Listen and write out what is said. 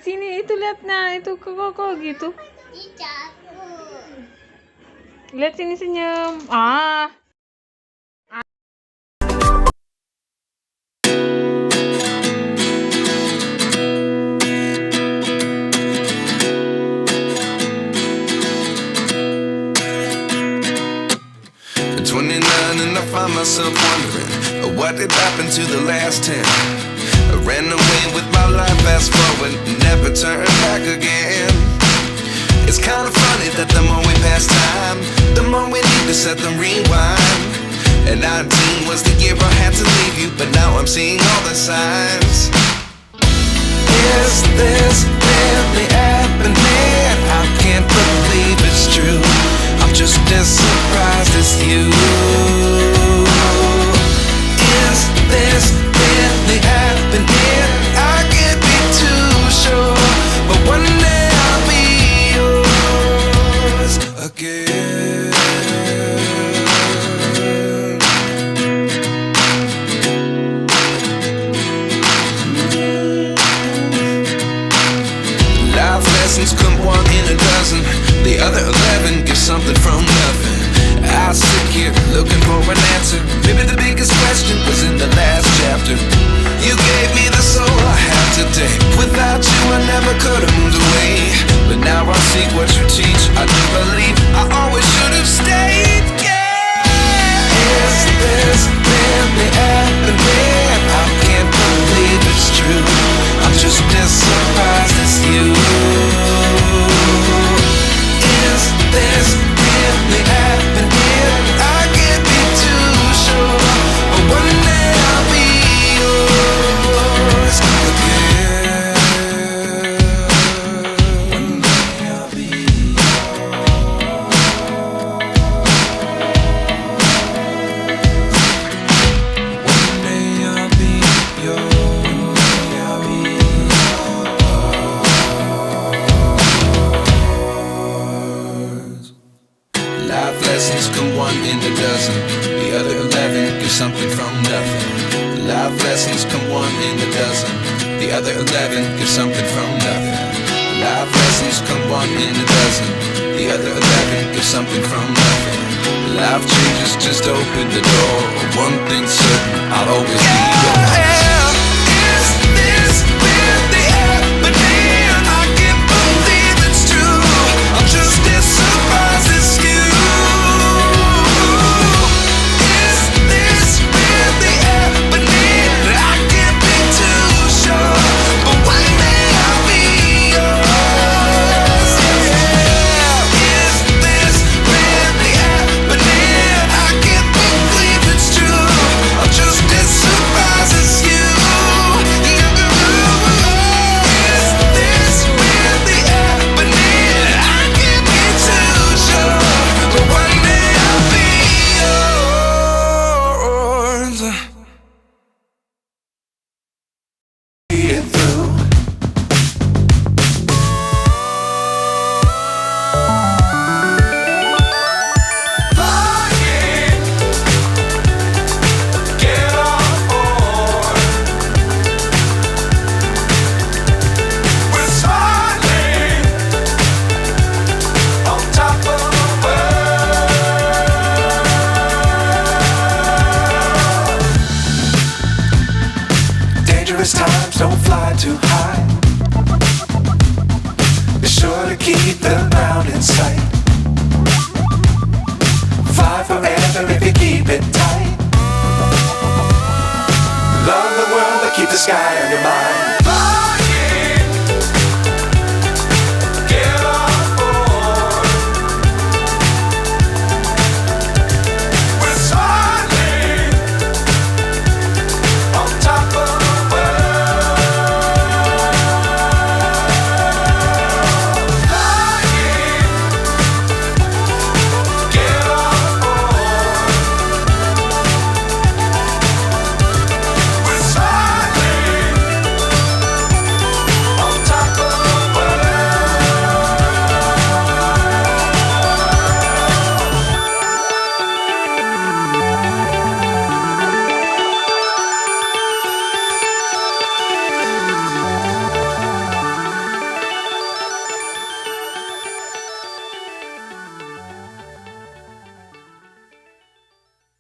lihat sini, itu lihat, nah itu kok gitu. Lihat sini senyum. Ah. At 29 and I find myself wondering what did happen to the last 10. I ran away with my life, fast forward, never turn back again. It's kind of funny that the more we pass time, the more we need to set them rewind. And 19 was the year I had to leave you, but now I'm seeing all the signs. Is this really happening? I can't believe it's true. I'm just as surprised as you. Is this really happening? I can't be too sure, but one day I'll be yours again. Life lessons come one in a dozen. The other 11 give something from nothing. I sit here looking for an answer. Maybe the biggest question was in the last chapter. You gave me the soul I have today. Without you I never could have moved away. But now I see what you teach. I do believe I always should have stayed. Yeah. Is this really happening? I can't believe it's true. I'm just as surprised as you. Is this really happening? I can't be too sure, but one day I'll be yours again. One day I'll be yours. One day I'll be yours. One day I'll be yours. Life lessons come one in a dozen. The other 11 give something from nothing. Life lessons come one in a dozen. The other 11 give something from nothing. Life lessons come one in a dozen. The other 11 give something from nothing. Life changes just open the door. One thing's certain, I'll always be yours. Is this really happening? I can't believe it's true. I'm just as surprised as you. Is this really happening? I can't be too sure, but one day I'll be yours. Yeah. Is this really happening? I can't believe it's true. I'm just as surprised as you. Is this really happening? I can't be too sure, but one day I'll be yours. See it through. Get on board. We're smiling on top of the world. Dangerous times, don't fly too high. Be sure to keep the ground in sight. Fly forever if you keep it tight. Love the world, but keep the sky on your mind.